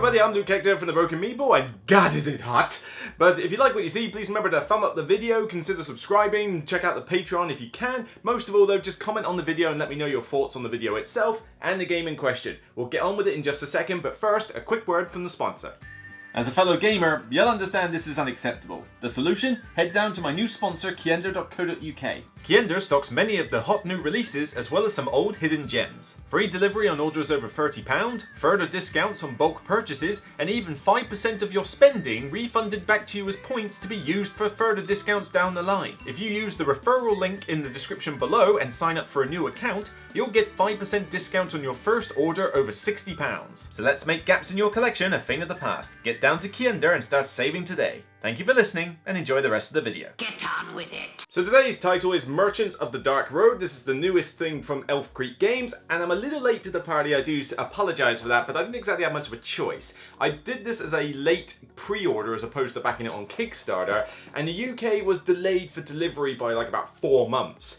everybody, I'm Luke Hector from the Broken Meeple, and God is it hot! But if you like what you see, please remember to thumb up the video, consider subscribing, check out the Patreon if you can. Most of all though, just comment on the video and let me know your thoughts on the video itself and the game in question. We'll get on with it in just a second, but first, a quick word from the sponsor. As a fellow gamer, you'll understand this is unacceptable. The solution? Head down to my new sponsor, Kiender.co.uk. Kiender stocks many of the hot new releases as well as some old hidden gems. Free delivery on orders over £30, further discounts on bulk purchases, and even 5% of your spending refunded back to you as points to be used for further discounts down the line. If you use the referral link in the description below and sign up for a new account, you'll get 5% discount on your first order over £60. So let's make gaps in your collection a thing of the past. Get down to Kiender and start saving today. Thank you for listening and enjoy the rest of the video. Get on with it. So today's title is Merchants of the Dark Road. This is the newest thing from Elf Creek Games, and I'm a little late to the party. I do apologise for that, but I didn't exactly have much of a choice. I did this as a late pre-order as opposed to backing it on Kickstarter, and the UK was delayed for delivery by like about 4 months.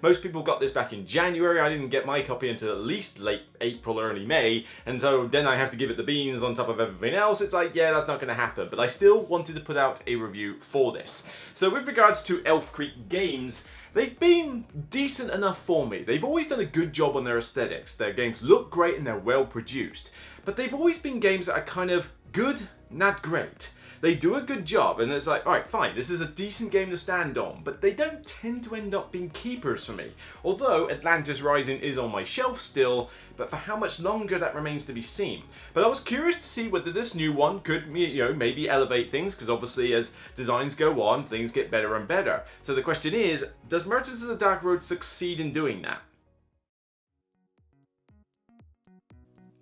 Most people got this back in January. I didn't get my copy until at least late April, early May, and so then I have to give it the beans on top of everything else. It's like, yeah, that's not going to happen, but I still wanted to put out a review for this. So with regards to Elf Creek Games, they've been decent enough for me. They've always done a good job on their aesthetics. Their games look great and they're well produced, but they've always been games that are kind of good, not great. They do a good job, and it's like, alright, fine, this is a decent game to stand on, but they don't tend to end up being keepers for me. Although Atlantis Rising is on my shelf still, but for how much longer that remains to be seen. But I was curious to see whether this new one could, you know, maybe elevate things, because obviously as designs go on, things get better and better. So the question is, does Merchants of the Dark Road succeed in doing that?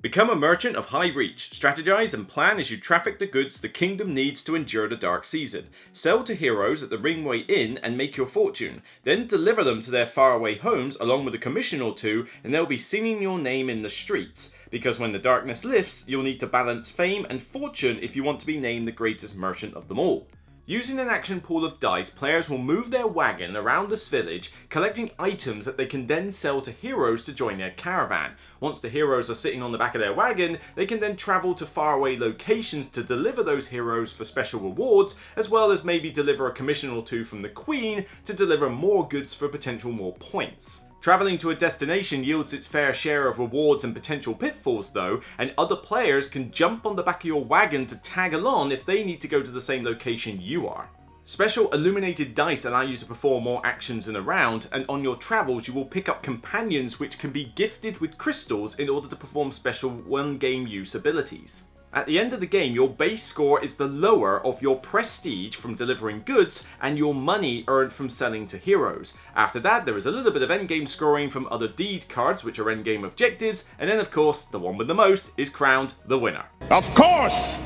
Become a merchant of high reach. Strategize and plan as you traffic the goods the kingdom needs to endure the dark season. Sell to heroes at the Ringway Inn and make your fortune. Then deliver them to their faraway homes along with a commission or two, and they'll be singing your name in the streets. Because when the darkness lifts, you'll need to balance fame and fortune if you want to be named the greatest merchant of them all. Using an action pool of dice, players will move their wagon around this village, collecting items that they can then sell to heroes to join their caravan. Once the heroes are sitting on the back of their wagon, they can then travel to faraway locations to deliver those heroes for special rewards, as well as maybe deliver a commission or two from the Queen to deliver more goods for potential more points. Travelling to a destination yields its fair share of rewards and potential pitfalls though, and other players can jump on the back of your wagon to tag along if they need to go to the same location you are. Special illuminated dice allow you to perform more actions in a round, and on your travels you will pick up companions which can be gifted with crystals in order to perform special one-game use abilities. At the end of the game, your base score is the lower of your prestige from delivering goods and your money earned from selling to heroes. After that, there is a little bit of endgame scoring from other deed cards, which are endgame objectives, and then of course, the one with the most is crowned the winner. Of course!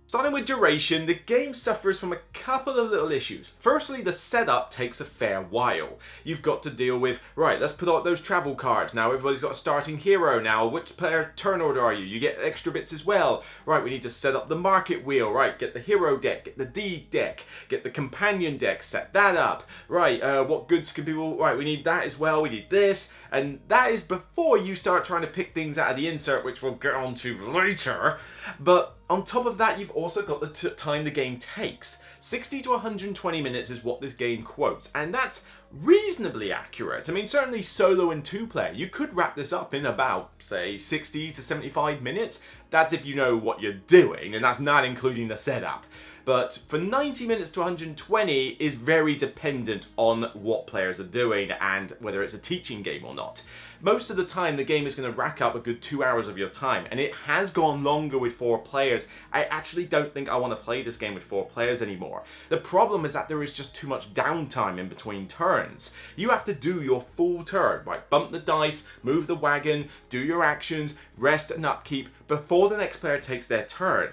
Starting with duration, the game suffers from a couple of little issues. Firstly, the setup takes a fair while. You've got to deal with, right, let's put out those travel cards. Now everybody's got a starting hero now. Which player turn order are you? You get extra bits as well. Right, we need to set up the market wheel. Right, get the hero deck, get the deed deck, get the companion deck, set that up. Right, what goods can people, right, we need that as well, we need this. And that is before you start trying to pick things out of the insert, which we'll get on to later. But on top of that, you've also got the time the game takes. 60 to 120 minutes is what this game quotes, and that's reasonably accurate. I mean, certainly solo and 2-player, you could wrap this up in about, say, 60 to 75 minutes. That's if you know what you're doing, and that's not including the setup. But for 90 minutes to 120 is very dependent on what players are doing and whether it's a teaching game or not. Most of the time the game is going to rack up a good 2 hours of your time, and it has gone longer with 4 players. I actually don't think I want to play this game with 4 players anymore. The problem is that there is just too much downtime in between turns. You have to do your full turn, right? Bump the dice, move the wagon, do your actions, rest and upkeep before the next player takes their turn.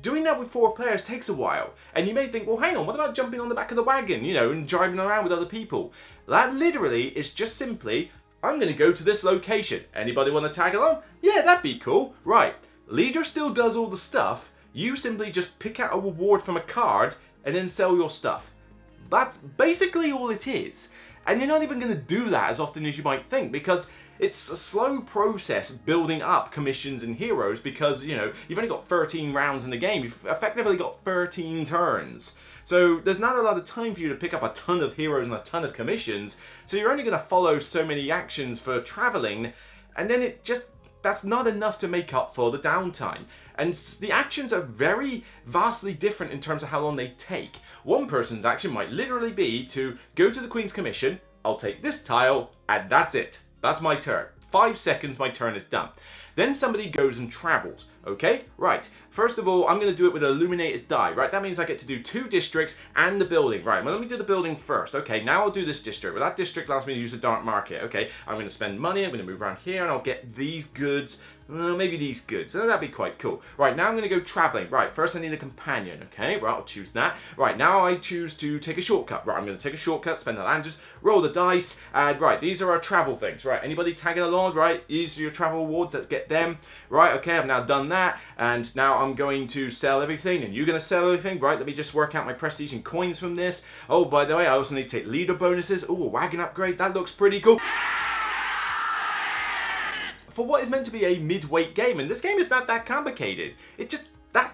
Doing that with 4 players takes a while, and you may think, well hang on, what about jumping on the back of the wagon, you know, and driving around with other people? That literally is just simply, I'm going to go to this location. Anybody want to tag along? Yeah, that'd be cool. Right, leader still does all the stuff, you simply just pick out a reward from a card and then sell your stuff. That's basically all it is. And you're not even going to do that as often as you might think, because it's a slow process building up commissions and heroes, because, you know, you've only got 13 rounds in the game. You've effectively got 13 turns. So there's not a lot of time for you to pick up a ton of heroes and a ton of commissions. So you're only going to follow so many actions for traveling, and then that's not enough to make up for the downtime. And the actions are very vastly different in terms of how long they take. One person's action might literally be to go to the Queen's Commission, I'll take this tile, and that's it. That's my turn. 5 seconds, my turn is done. Then somebody goes and travels. Okay, right. First of all, I'm going to do it with an illuminated die, right? That means I get to do 2 districts and the building. Right, well, let me do the building first. Okay, now I'll do this district. Well, that district allows me to use the dark market. Okay, I'm going to spend money, I'm going to move around here, and I'll get these goods. Maybe these goods. So that'd be quite cool. Right, now I'm going to go traveling. Right, first I need a companion. Okay, right, I'll choose that. Right, now I choose to take a shortcut. Right, I'm going to take a shortcut, spend the land, just roll the dice. And right, these are our travel things. Right, anybody tagging along? Right, these are your travel awards. Let's get them. Right, okay, I've now done that. And now I'm going to sell everything, and you're going to sell everything. Right, let me just work out my prestige and coins from this. Oh, by the way, I also need to take leader bonuses. Oh, a wagon upgrade. That looks pretty cool. For what is meant to be a mid-weight game, and this game is not that complicated.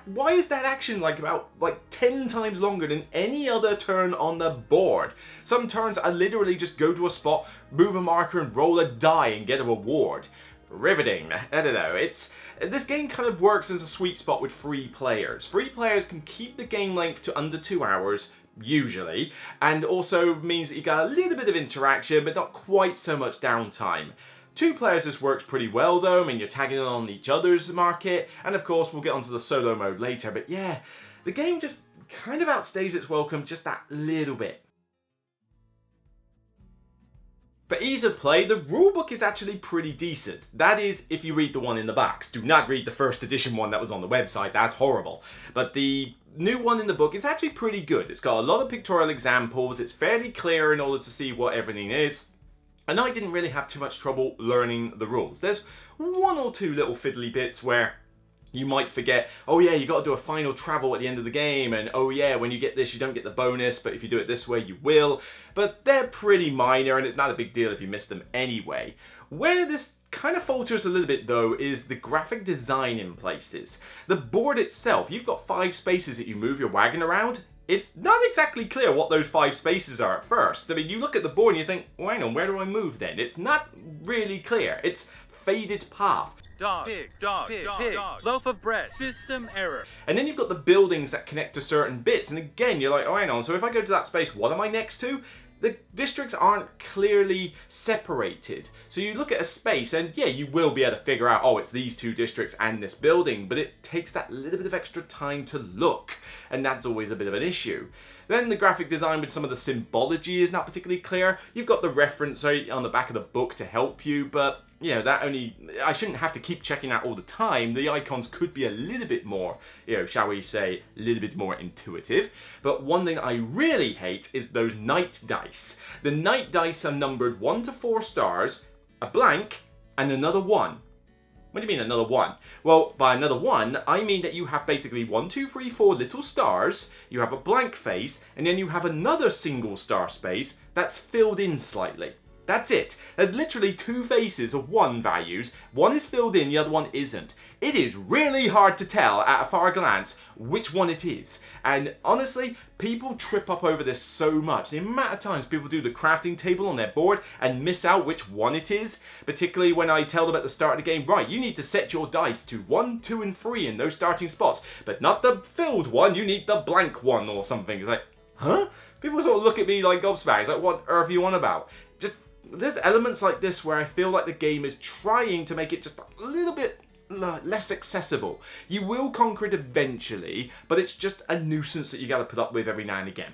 Why is that action about 10 times longer than any other turn on the board? Some turns I literally just go to a spot, move a marker, and roll a die and get a reward. Riveting. I don't know. This game kind of works as a sweet spot with free players. Free players can keep the game length to under 2 hours, usually, and also means that you got a little bit of interaction, but not quite so much downtime. 2 players, this works pretty well though. I mean, you're tagging on each other's market, and of course we'll get onto the solo mode later, but yeah, the game just kind of outstays its welcome just that little bit. For ease of play, the rulebook is actually pretty decent. That is, if you read the one in the box. Do not read the first edition one that was on the website, that's horrible. But the new one in the book is actually pretty good. It's got a lot of pictorial examples, it's fairly clear in order to see what everything is. And I didn't really have too much trouble learning the rules. There's 1 or 2 little fiddly bits where you might forget, oh yeah, you got to do a final travel at the end of the game, and oh yeah, when you get this you don't get the bonus, but if you do it this way you will. But they're pretty minor, and it's not a big deal if you miss them anyway. Where this kind of falters a little bit though is the graphic design in places. The board itself, you've got 5 spaces that you move your wagon around. It's not exactly clear what those 5 spaces are at first. I mean, you look at the board and you think, well, hang on, where do I move then? It's not really clear. It's faded path. Dog, pig, dog, loaf of bread, system error. And then you've got the buildings that connect to certain bits, and again, you're like, oh, hang on, so if I go to that space, what am I next to? The districts aren't clearly separated. So you look at a space and yeah, you will be able to figure out, oh, it's these 2 districts and this building, but it takes that little bit of extra time to look, and that's always a bit of an issue. Then the graphic design with some of the symbology is not particularly clear. You've got the reference on the back of the book to help you, but you know, I shouldn't have to keep checking that all the time. The icons could be a little bit more, you know, shall we say, a little bit more intuitive. But one thing I really hate is those night dice. The night dice are numbered 1 to 4 stars, a blank, and another 1. What do you mean another 1? Well, by another 1, I mean that you have basically 1, 2, 3, 4 little stars, you have a blank face, and then you have another single star space that's filled in slightly. That's it. There's literally 2 faces of 1 values. One is filled in, the other one isn't. It is really hard to tell at a far glance which one it is. And honestly, people trip up over this so much. The amount of times people do the crafting table on their board and miss out which one it is. Particularly when I tell them at the start of the game, right, you need to set your dice to 1, 2, and 3 in those starting spots. But not the filled one, you need the blank one or something. It's like, huh? People sort of look at me like gobsmacked. It's like, what on earth are you on about? There's elements like this where I feel like the game is trying to make it just a little bit less accessible. You will conquer it eventually, but it's just a nuisance that you gotta put up with every now and again.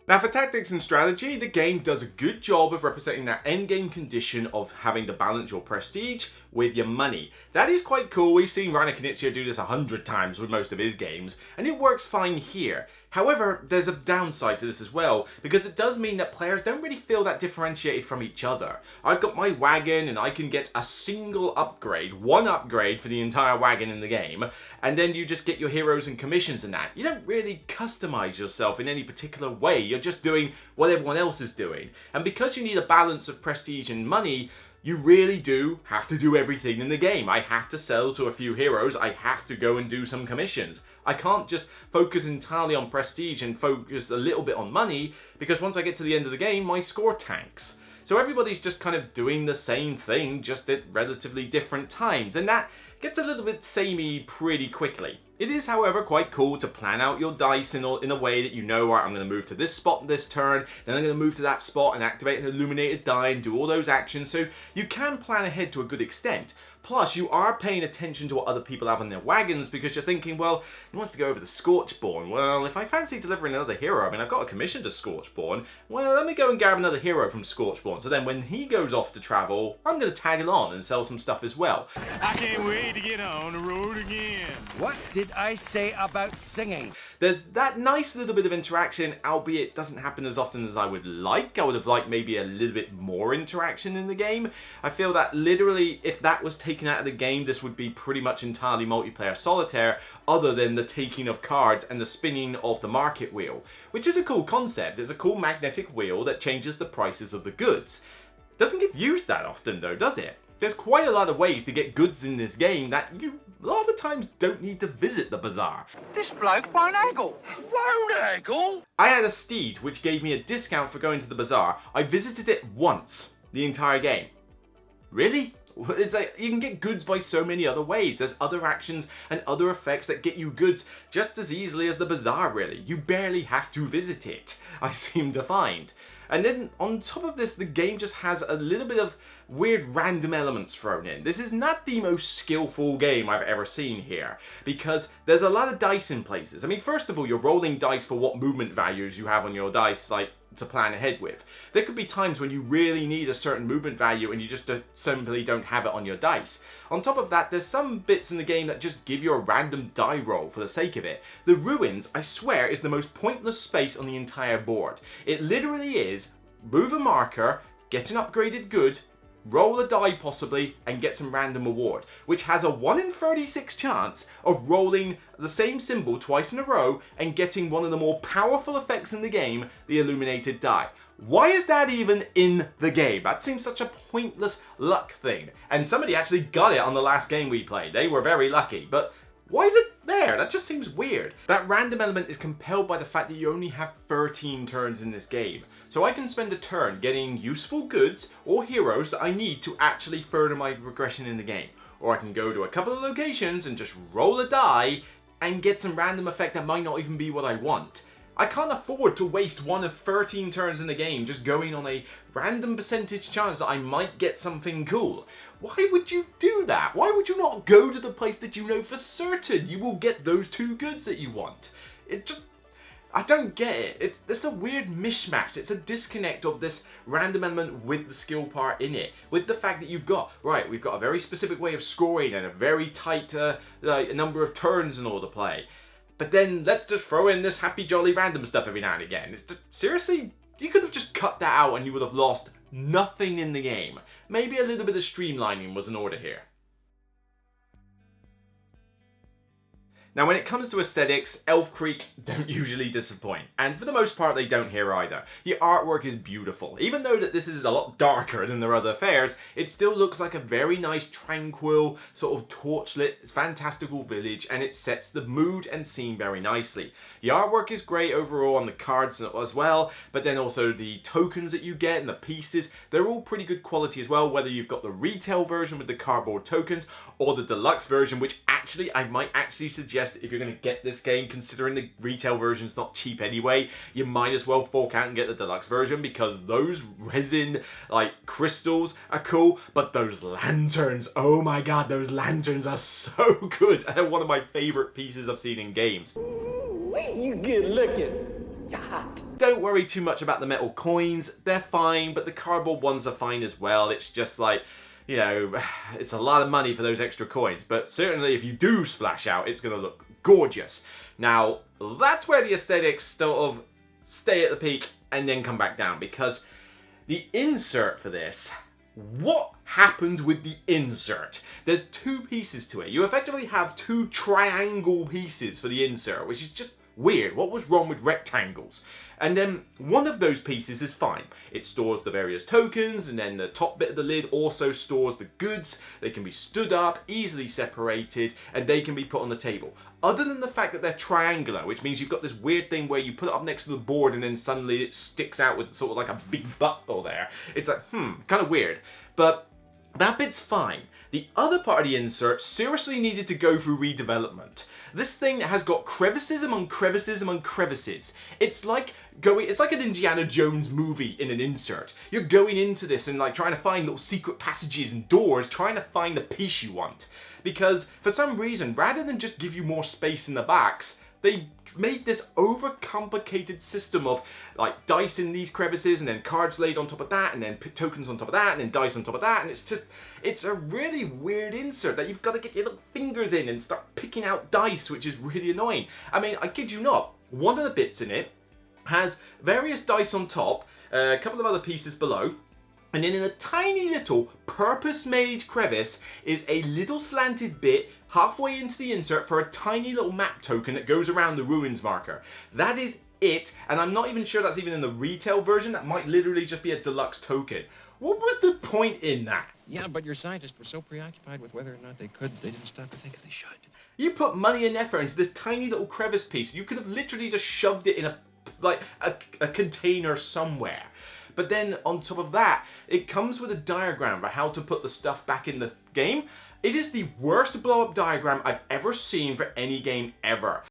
Now for tactics and strategy, the game does a good job of representing that endgame condition of having to balance your prestige with your money. That is quite cool. We've seen Reiner Knizia do this 100 times with most of his games, and it works fine here. However, there's a downside to this as well, because it does mean that players don't really feel that differentiated from each other. I've got my wagon and I can get a single upgrade, one upgrade for the entire wagon in the game, and then you just get your heroes and commissions and that. You don't really customize yourself in any particular way, you're just doing what everyone else is doing. And because you need a balance of prestige and money, you really do have to do everything in the game. I have to sell to a few heroes, I have to go and do some commissions. I can't just focus entirely on prestige and focus a little bit on money, because once I get to the end of the game, my score tanks. So everybody's just kind of doing the same thing, just at relatively different times, and that gets a little bit samey pretty quickly. It is, however, quite cool to plan out your dice in a way that you know, right, I'm going to move to this spot this turn, then I'm going to move to that spot and activate an illuminated die and do all those actions, so you can plan ahead to a good extent. Plus, you are paying attention to what other people have on their wagons, because you're thinking, well, he wants to go over the Scorchborn. Well, if I fancy delivering another hero, I mean, I've got a commission to Scorchborn, well, let me go and grab another hero from Scorchborn. So then when he goes off to travel, I'm going to tag along and sell some stuff as well. I can't wait to get on the road again. What did I say about singing? There's that nice little bit of interaction, albeit it doesn't happen as often as I would like. I would have liked maybe a little bit more interaction in the game. I feel that literally, if that was taken out of the game, this would be pretty much entirely multiplayer solitaire, other than the taking of cards and the spinning of the market wheel, which is a cool concept. It's a cool magnetic wheel that changes the prices of the goods. Doesn't get used that often though, does it? There's quite a lot of ways to get goods in this game that you a lot of the times don't need to visit the bazaar. This bloke won't haggle. Won't haggle? I had a steed which gave me a discount for going to the bazaar. I visited it once the entire game. Really? It's like, you can get goods by so many other ways. There's other actions and other effects that get you goods just as easily as the bazaar, really. You barely have to visit it, I seem to find. And then on top of this, the game just has a little bit of weird random elements thrown in. This is not the most skillful game I've ever seen here, because there's a lot of dice in places. I mean, first of all, you're rolling dice for what movement values you have on your dice, like, to plan ahead with. There could be times when you really need a certain movement value and you just simply don't have it on your dice. On top of that, there's some bits in the game that just give you a random die roll for the sake of it. The ruins, I swear, is the most pointless space on the entire board. It literally is move a marker, get an upgraded good, roll a die possibly, and get some random award, which has a 1 in 36 chance of rolling the same symbol twice in a row and getting one of the more powerful effects in the game, the illuminated die. Why is that even in the game? That seems such a pointless luck thing. And somebody actually got it on the last game we played. They were very lucky, but why is it there? That just seems weird. That random element is compelled by the fact that you only have 13 turns in this game. So I can spend a turn getting useful goods or heroes that I need to actually further my progression in the game. Or I can go to a couple of locations and just roll a die and get some random effect that might not even be what I want. I can't afford to waste one of 13 turns in the game just going on a random percentage chance that I might get something cool. Why would you do that? Why would you not go to the place that you know for certain you will get those two goods that you want? It just... I don't get it. It's a weird mishmash. It's a disconnect of this random element with the skill part in it. With the fact that you've got, right, we've got a very specific way of scoring and a very tight number of turns in order to play. But then let's just throw in this happy jolly random stuff every now and again. It's just, seriously? You could have just cut that out and you would have lost nothing in the game. Maybe a little bit of streamlining was in order here. Now when it comes to aesthetics, Elf Creek don't usually disappoint, and for the most part they don't here either. The artwork is beautiful. Even though that this is a lot darker than their other fairs, it still looks like a very nice, tranquil, sort of torchlit, fantastical village, and it sets the mood and scene very nicely. The artwork is great overall on the cards as well, but then also the tokens that you get and the pieces, they're all pretty good quality as well, whether you've got the retail version with the cardboard tokens, or the deluxe version, which actually, I might actually suggest if you're going to get this game, considering the retail version's not cheap anyway, you might as well fork out and get the deluxe version, because those resin, like, crystals are cool, but those lanterns, oh my god, those lanterns are so good. They're one of my favorite pieces I've seen in games. Ooh, you good looking. You're hot. Don't worry too much about the metal coins, they're fine, but the cardboard ones are fine as well. It's just like, you know, it's a lot of money for those extra coins, but certainly if you do splash out, it's going to look gorgeous. Now, that's where the aesthetics sort of stay at the peak and then come back down, because the insert for this, what happened with the insert? There's two pieces to it. You effectively have two triangle pieces for the insert, which is just weird. What was wrong with rectangles? And then one of those pieces is fine. It stores the various tokens, and then the top bit of the lid also stores the goods. They can be stood up, easily separated, and they can be put on the table. Other than the fact that they're triangular, which means you've got this weird thing where you put it up next to the board and then suddenly it sticks out with sort of like a big butthole there. It's like, kind of weird. But that bit's fine. The other part of the insert seriously needed to go through redevelopment. This thing has got crevices among crevices among crevices. It's like an Indiana Jones movie in an insert. You're going into this and like trying to find little secret passages and doors, trying to find the piece you want. Because for some reason, rather than just give you more space in the backs, they made this overcomplicated system of like dice in these crevices and then cards laid on top of that and then tokens on top of that and then dice on top of that, and it's a really weird insert that you've got to get your little fingers in and start picking out dice, which is really annoying. I mean, I kid you not, one of the bits in it has various dice on top, a couple of other pieces below, and then in a tiny little purpose-made crevice is a little slanted bit halfway into the insert for a tiny little map token that goes around the ruins marker. That is it, and I'm not even sure that's even in the retail version. That might literally just be a deluxe token. What was the point in that? Yeah, but your scientists were so preoccupied with whether or not they could, they didn't stop to think if they should. You put money and effort into this tiny little crevice piece. You could have literally just shoved it in a container somewhere. But then on top of that, it comes with a diagram for how to put the stuff back in the game. It is the worst blow-up diagram I've ever seen for any game ever.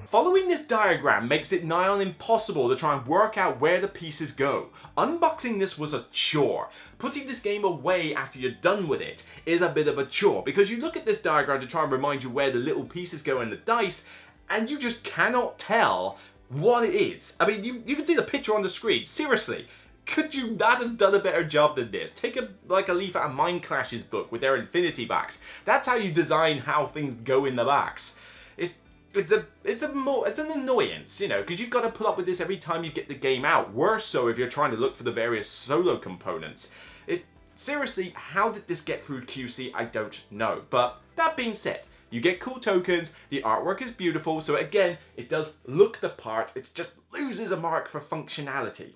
Following this diagram makes it nigh on impossible to try and work out where the pieces go. Unboxing this was a chore. Putting this game away after you're done with it is a bit of a chore, because you look at this diagram to try and remind you where the little pieces go in the dice, and you just cannot tell what it is. I mean, you can see the picture on the screen. Seriously, could you not have done a better job than this? Take a leaf out of Mind Clash's book with their infinity backs. That's how you design how things go in the backs. It's an annoyance, you know, because you've got to put up with this every time you get the game out. Worse so if you're trying to look for the various solo components. Seriously, how did this get through QC? I don't know. But that being said, you get cool tokens, the artwork is beautiful, so again, it does look the part, it just loses a mark for functionality.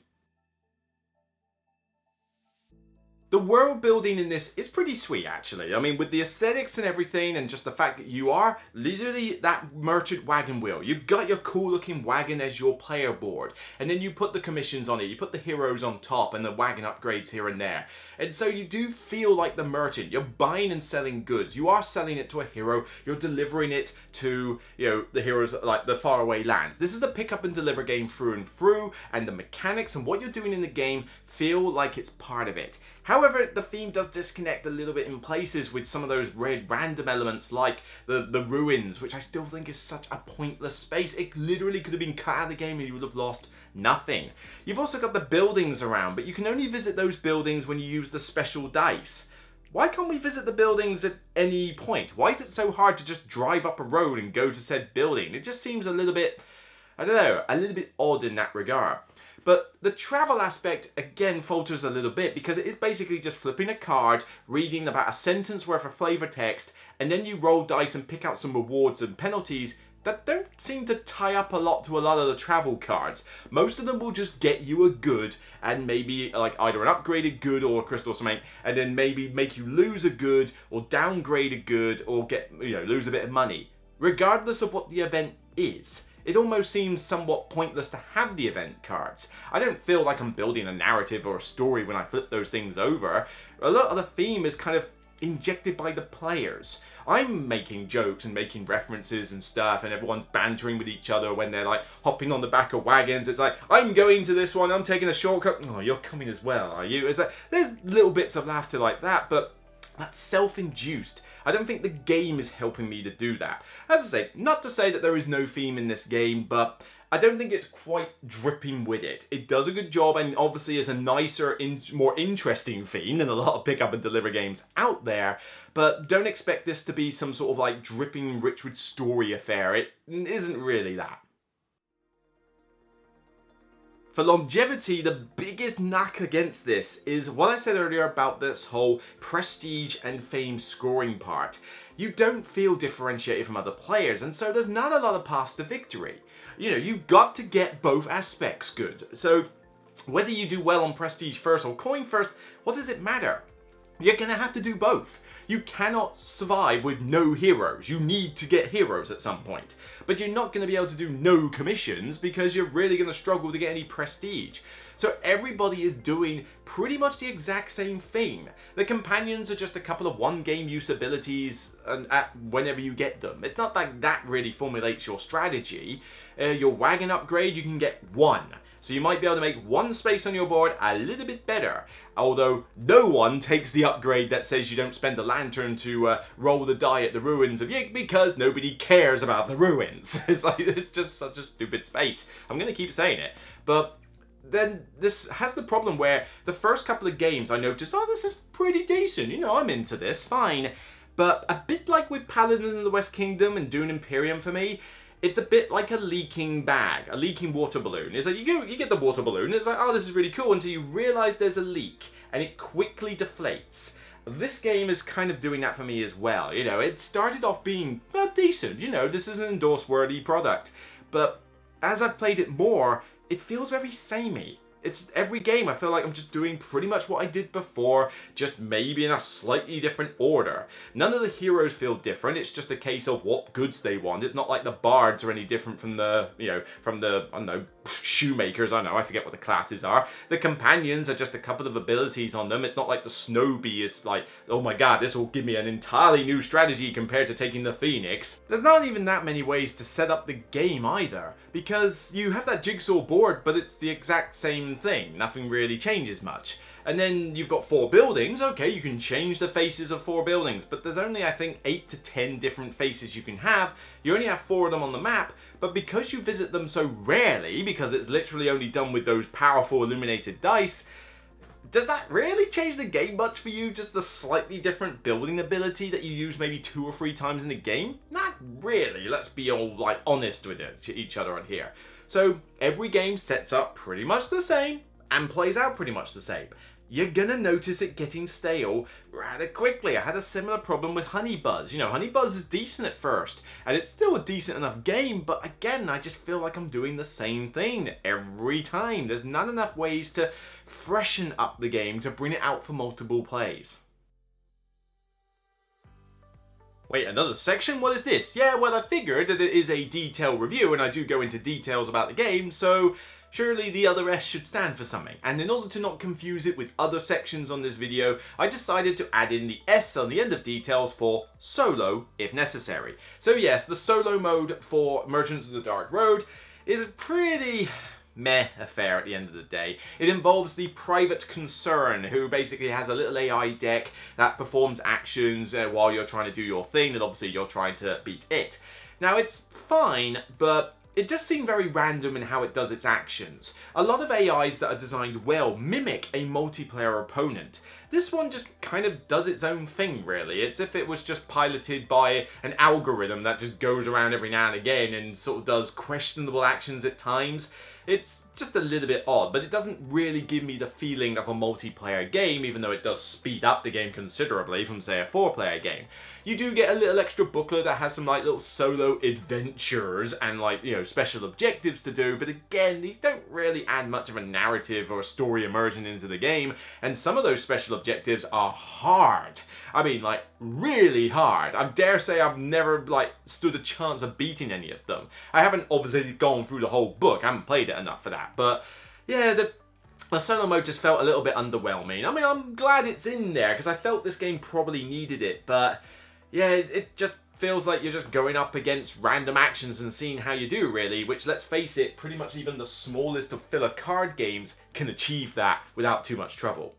The world building in this is pretty sweet, actually. I mean, with the aesthetics and everything, and just the fact that you are literally that merchant wagon wheel. You've got your cool looking wagon as your player board, and then you put the commissions on it, you put the heroes on top, and the wagon upgrades here and there. And so you do feel like the merchant. You're buying and selling goods. You are selling it to a hero. You're delivering it to, you know, the heroes, like the faraway lands. This is a pick up and deliver game through and through, and the mechanics and what you're doing in the game feel like it's part of it. However, the theme does disconnect a little bit in places with some of those weird random elements like the ruins, which I still think is such a pointless space. It literally could have been cut out of the game and you would have lost nothing. You've also got the buildings around, but you can only visit those buildings when you use the special dice. Why can't we visit the buildings at any point? Why is it so hard to just drive up a road and go to said building? It just seems a little bit, I don't know, a little bit odd in that regard. But the travel aspect, again, falters a little bit because it is basically just flipping a card, reading about a sentence worth of flavor text, and then you roll dice and pick out some rewards and penalties that don't seem to tie up a lot to a lot of the travel cards. Most of them will just get you a good and maybe like either an upgraded good or a crystal or something, and then maybe make you lose a good or downgrade a good or get, you know, lose a bit of money. Regardless of what the event is, it almost seems somewhat pointless to have the event cards. I don't feel like I'm building a narrative or a story when I flip those things over. A lot of the theme is kind of injected by the players. I'm making jokes and making references and stuff, and everyone's bantering with each other when they're like hopping on the back of wagons. It's like, I'm going to this one, I'm taking a shortcut. Oh, you're coming as well, are you? It's like, there's little bits of laughter like that, but that's self-induced. I don't think the game is helping me to do that. As I say, not to say that there is no theme in this game, but I don't think it's quite dripping with it. It does a good job and obviously is a nicer, more interesting theme than a lot of pick up and deliver games out there, but don't expect this to be some sort of like dripping rich with story affair. It isn't really that. For longevity, the biggest knock against this is what I said earlier about this whole prestige and fame scoring part. You don't feel differentiated from other players, and so there's not a lot of paths to victory. You know, you've got to get both aspects good. So whether you do well on prestige first or coin first, what does it matter? You're going to have to do both. You cannot survive with no heroes. You need to get heroes at some point. But you're not going to be able to do no commissions because you're really going to struggle to get any prestige. So everybody is doing pretty much the exact same thing. The companions are just a couple of one-game use abilities whenever you get them. It's not like that really formulates your strategy. Your wagon upgrade, you can get one. So you might be able to make one space on your board a little bit better. Although no one takes the upgrade that says you don't spend a lantern to roll the die at the ruins of Yig because nobody cares about the ruins. It's like, it's just such a stupid space. I'm going to keep saying it. But then this has the problem where the first couple of games I noticed, oh, this is pretty decent. You know, I'm into this, fine. But a bit like with Paladins of the West Kingdom and Dune Imperium for me, it's a bit like a leaking bag, a leaking water balloon. It's like you get the water balloon, it's like, oh, this is really cool, until you realize there's a leak, and it quickly deflates. This game is kind of doing that for me as well. You know, it started off being decent, you know, this is an endorsed-worthy product. But as I've played it more, it feels very samey. It's every game I feel like I'm just doing pretty much what I did before, just maybe in a slightly different order. None of the heroes feel different, it's just a case of what goods they want. It's not like the bards are any different from the, you know, from the, I don't know, shoemakers, I don't know, I forget what the classes are. The companions are just a couple of abilities on them. It's not like the snow bee is like, oh my god, this will give me an entirely new strategy compared to taking the phoenix. There's not even that many ways to set up the game either, because you have that jigsaw board, but it's the exact same thing. Nothing really changes much. And then you've got 4 buildings. Okay, you can change the faces of 4 buildings, but there's only, I think, 8 to 10 different faces you can have. You only have 4 of them on the map, but because you visit them so rarely, because it's literally only done with those powerful illuminated dice, does that really change the game much for you? Just a slightly different building ability that you use maybe 2 or 3 times in the game? Not really, let's be all like honest with each other on here. So every game sets up pretty much the same and plays out pretty much the same. You're gonna notice it getting stale rather quickly. I had a similar problem with Honey Buzz. You know, Honey Buzz is decent at first, and it's still a decent enough game, but again, I just feel like I'm doing the same thing every time. There's not enough ways to freshen up the game to bring it out for multiple plays. Wait, another section? What is this? Yeah, well, I figured that it is a detailed review, and I do go into details about the game, so surely the other S should stand for something. And in order to not confuse it with other sections on this video, I decided to add in the S on the end of details for solo, if necessary. So yes, the solo mode for Merchants of the Dark Road is a pretty meh affair at the end of the day. It involves the Private Concern, who basically has a little AI deck that performs actions while you're trying to do your thing, and obviously you're trying to beat it. Now, it's fine, but it just seemed very random in how it does its actions. A lot of AIs that are designed well mimic a multiplayer opponent. This one just kind of does its own thing, really. It's if it was just piloted by an algorithm that just goes around every now and again and sort of does questionable actions at times. It's just a little bit odd, but it doesn't really give me the feeling of a multiplayer game, even though it does speed up the game considerably from, say, a 4-player game. You do get a little extra booklet that has some like little solo adventures and like, you know, special objectives to do, but again, these don't really add much of a narrative or a story immersion into the game, and some of those special objectives are hard. I mean, like, really hard. I dare say I've never, like, stood a chance of beating any of them. I haven't obviously gone through the whole book, I haven't played it enough for that, but yeah, the solo mode just felt a little bit underwhelming. I mean, I'm glad it's in there, because I felt this game probably needed it, but yeah, it just feels like you're just going up against random actions and seeing how you do, really, which, let's face it, pretty much even the smallest of filler card games can achieve that without too much trouble.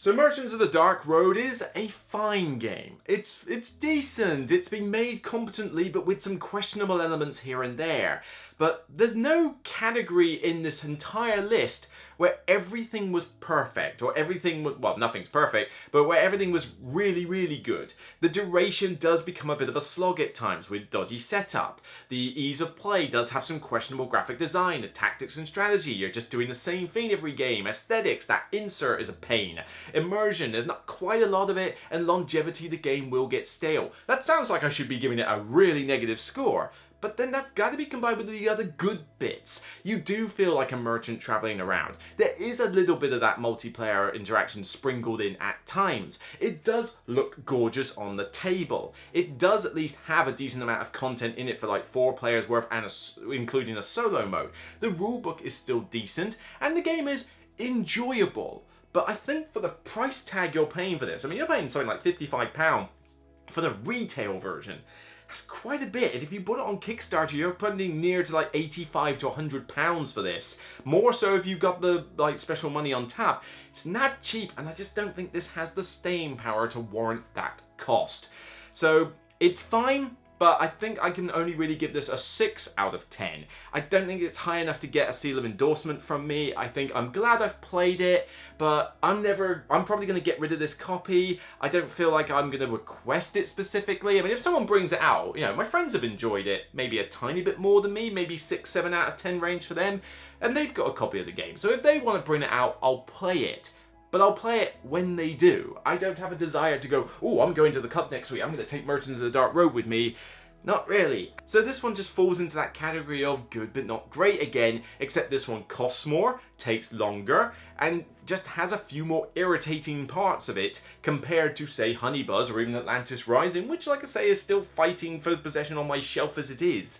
So Merchants of the Dark Road is a fine game. It's decent, it's been made competently but with some questionable elements here and there. But there's no category in this entire list where everything was perfect, or everything was, well, nothing's perfect, but where everything was really, really good. The duration does become a bit of a slog at times with dodgy setup. The ease of play does have some questionable graphic design, the tactics and strategy, you're just doing the same thing every game. Aesthetics, that insert is a pain. Immersion, there's not quite a lot of it, and longevity, the game will get stale. That sounds like I should be giving it a really negative score, but then that's got to be combined with the other good bits. You do feel like a merchant traveling around. There is a little bit of that multiplayer interaction sprinkled in at times. It does look gorgeous on the table. It does at least have a decent amount of content in it for like 4 players worth, and including a solo mode. The rulebook is still decent, and the game is enjoyable. But I think for the price tag you're paying for this, I mean, you're paying something like £55 for the retail version. That's quite a bit, and if you put it on Kickstarter, you're putting near to like £85 to £100 for this. More so if you got the like special money on tap. It's not cheap, and I just don't think this has the staying power to warrant that cost. So it's fine, but I think I can only really give this a 6 out of 10. I don't think it's high enough to get a seal of endorsement from me. I think I'm glad I've played it, but I'm probably going to get rid of this copy. I don't feel like I'm going to request it specifically. I mean, if someone brings it out, you know, my friends have enjoyed it maybe a tiny bit more than me, maybe 6, 7 out of 10 range for them, and they've got a copy of the game. So if they want to bring it out, I'll play it. But I'll play it when they do. I don't have a desire to go, oh, I'm going to the Cup next week, I'm going to take Merchants of the Dark Road with me. Not really. So this one just falls into that category of good but not great again, except this one costs more, takes longer, and just has a few more irritating parts of it compared to, say, Honeybuzz or even Atlantis Rising, which, like I say, is still fighting for possession on my shelf as it is.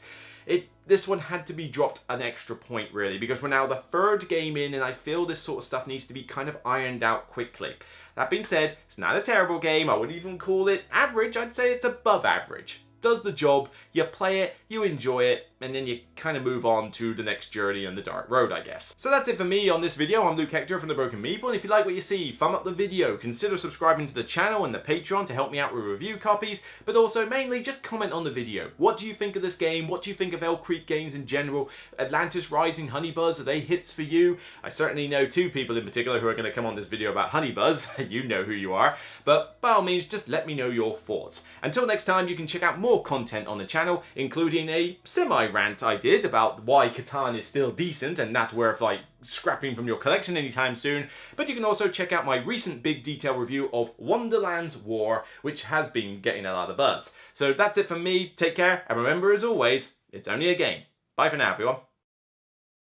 This one had to be dropped an extra point, really, because we're now the 3rd game in, and I feel this sort of stuff needs to be kind of ironed out quickly. That being said, it's not a terrible game. I wouldn't even call it average. I'd say it's above average. Does the job, you play it, you enjoy it, and then you kind of move on to the next journey on the Dark Road, I guess. So that's it for me on this video. I'm Luke Hector from The Broken Meeple, and if you like what you see, thumb up the video, consider subscribing to the channel and the Patreon to help me out with review copies, but also mainly just comment on the video. What do you think of this game? What do you think of Elk Creek games in general? Atlantis Rising, Honeybuzz, are they hits for you? I certainly know 2 people in particular who are going to come on this video about Honeybuzz. You know who you are. But by all means, just let me know your thoughts. Until next time, you can check out more content on the channel, including a semi-rant I did about why Catan is still decent and not worth like scrapping from your collection anytime soon. But you can also check out my recent big detail review of Wonderland's War, which has been getting a lot of buzz. So that's it from me. Take care, and remember, as always, it's only a game. Bye for now, everyone.